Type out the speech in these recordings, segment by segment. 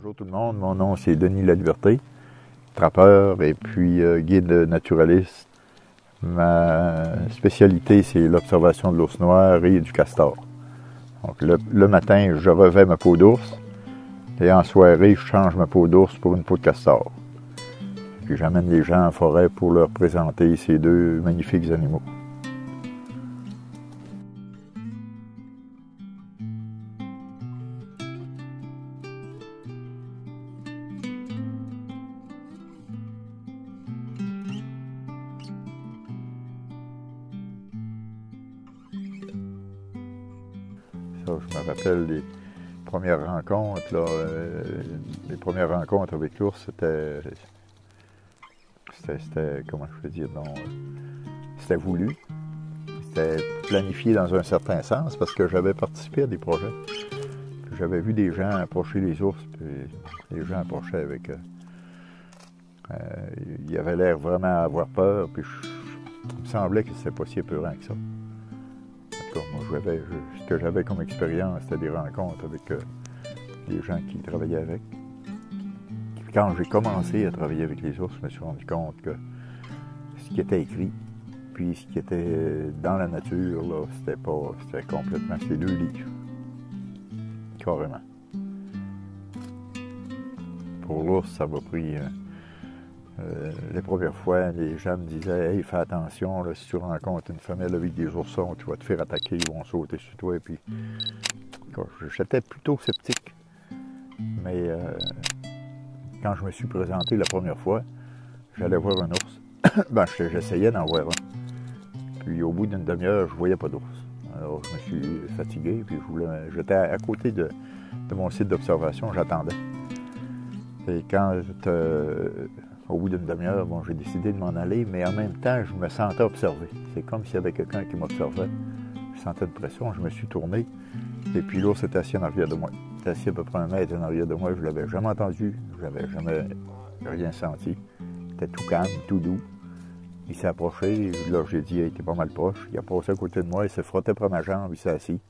Bonjour tout le monde, mon nom c'est Denis Laliberté, trappeur et puis guide naturaliste. Ma spécialité c'est l'observation de l'ours noir et du castor. Donc, le matin, je revêts ma peau d'ours et en soirée, je change ma peau d'ours pour une peau de castor. Puis j'amène les gens en forêt pour leur présenter ces deux magnifiques animaux. Ça, je me rappelle les premières rencontres, là, les premières rencontres avec l'ours, c'était, comment je peux dire, non, c'était voulu, c'était planifié dans un certain sens parce que j'avais participé à des projets. J'avais vu des gens approcher les ours, puis les gens approchaient avec, ils avaient l'air vraiment à avoir peur, puis il me semblait que c'était pas si épeurant que ça. Moi, ce que j'avais comme expérience, c'était des rencontres avec les gens qui travaillaient avec. Puis quand j'ai commencé à travailler avec les ours, je me suis rendu compte que ce qui était écrit, puis ce qui était dans la nature, là, c'était complètement, c'est deux livres. Carrément. Pour l'ours, ça m'a pris... les premières fois, les gens me disaient « Hey, fais attention, là, si tu rencontres une femelle avec des oursons, tu vas te faire attaquer, ils vont sauter sur toi. » Puis, j'étais plutôt sceptique. Mais quand je me suis présenté la première fois, j'allais voir un ours. J'essayais d'en voir un. Puis au bout d'une demi-heure, je ne voyais pas d'ours. Alors je me suis fatigué, puis j'étais à côté de mon site d'observation, j'attendais. Et quand au bout d'une demi-heure, bon, j'ai décidé de m'en aller, mais en même temps, je me sentais observé. C'est comme s'il y avait quelqu'un qui m'observait. Je sentais de pression, je me suis tourné, et puis l'ours était assis en arrière de moi. Il était assis à peu près 1 mètre en arrière de moi, je ne l'avais jamais entendu, je n'avais jamais rien senti. Il était tout calme, tout doux. Il s'est approché, là j'ai dit, il était pas mal proche. Il a passé à côté de moi, il se frottait près de ma jambe, il s'est assis.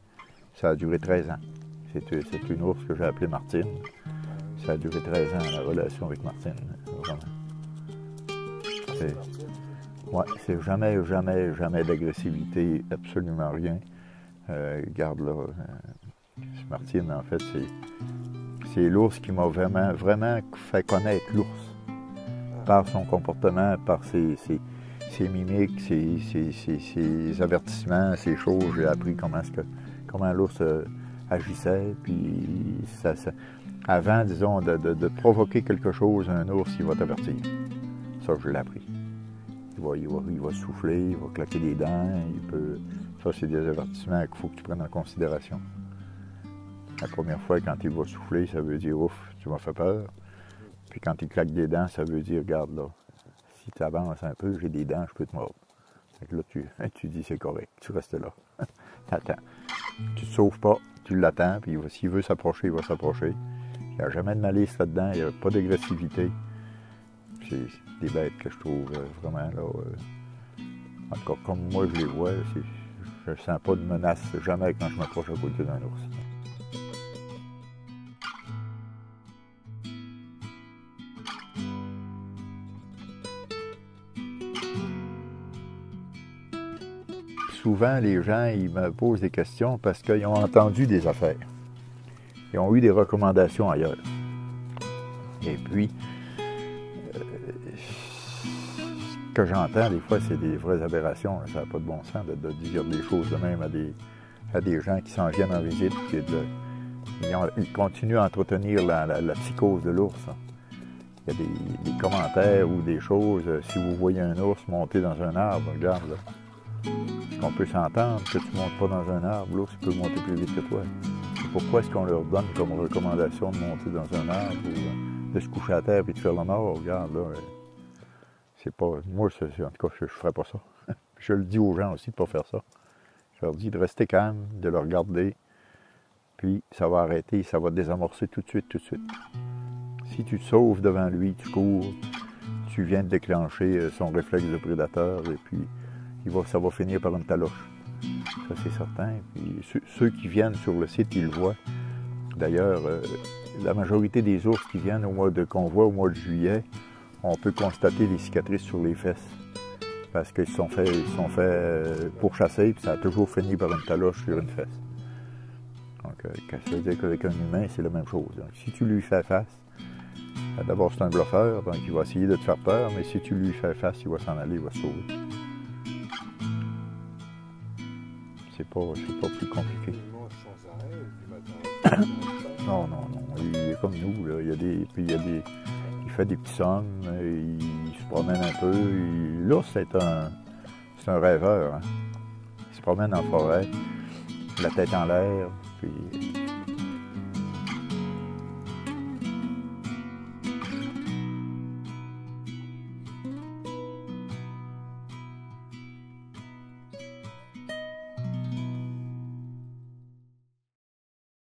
Ça a duré 13 ans. C'est une ours que j'ai appelée Martine. Ça a duré 13 ans, la relation avec Martine, vraiment. C'est jamais d'agressivité, absolument rien. Regarde là, Martine, en fait, c'est l'ours qui m'a vraiment fait connaître l'ours. Par son comportement, par ses mimiques, ses avertissements, ses choses. J'ai appris comment l'ours agissait. Puis avant, disons, de provoquer quelque chose, un ours, il va t'avertir. Ça, je l'ai appris. Il va souffler, il va claquer des dents, Ça, c'est des avertissements qu'il faut que tu prennes en considération. La première fois, quand il va souffler, ça veut dire « Ouf, tu m'as fait peur ». Puis quand il claque des dents, ça veut dire « Regarde là, si tu avances un peu, j'ai des dents, je peux te mordre ». Fait que là, tu dis « C'est correct, tu restes là. » T'attends. Tu te sauves pas, tu l'attends, puis s'il veut s'approcher, il va s'approcher. Il n'y a jamais de malice là-dedans, il n'y a pas d'agressivité. C'est des bêtes que je trouve vraiment, là, en tout cas, comme moi je les vois, je ne sens pas de menace jamais quand je m'approche à côté d'un ours. Souvent, les gens, ils me posent des questions parce qu'ils ont entendu des affaires. Ils ont eu des recommandations ailleurs. Et puis, ce que j'entends, des fois, c'est des vraies aberrations. Ça n'a pas de bon sens de dire des choses de même à des gens qui s'en viennent en visite. Ils continuent à entretenir la psychose de l'ours. Il y a des commentaires ou des choses. Si vous voyez un ours monter dans un arbre, regarde là. Est-ce qu'on peut s'entendre que tu ne montes pas dans un arbre, l'ours peut monter plus vite que toi? Et pourquoi est-ce qu'on leur donne comme recommandation de monter dans un arbre ou de se coucher à terre et de faire le mort? Regarde, là, c'est pas... Moi, en tout cas, je ne ferais pas ça. Je le dis aux gens aussi de ne pas faire ça. Je leur dis de rester calme, de le regarder, puis ça va arrêter, ça va désamorcer tout de suite. Si tu te sauves devant lui, tu cours, tu viens de déclencher son réflexe de prédateur, et puis ça va finir par une taloche. Ça, c'est certain. Puis ceux qui viennent sur le site, ils le voient. D'ailleurs, la majorité des ours qui viennent qu'on voit au mois de juillet, on peut constater les cicatrices sur les fesses. Parce qu'ils sont faits pourchasser, puis ça a toujours fini par une taloche sur une fesse. Donc, ça veut dire qu'avec un humain, c'est la même chose. Donc, si tu lui fais face, d'abord c'est un bluffeur, donc il va essayer de te faire peur, mais si tu lui fais face, il va s'en aller, il va se sauver. C'est pas plus compliqué. Non, non, non. Il est comme nous, là. Il fait des petits sommes, il se promène un peu. L'ours, c'est un rêveur. Hein. Il se promène en forêt, la tête en l'air, puis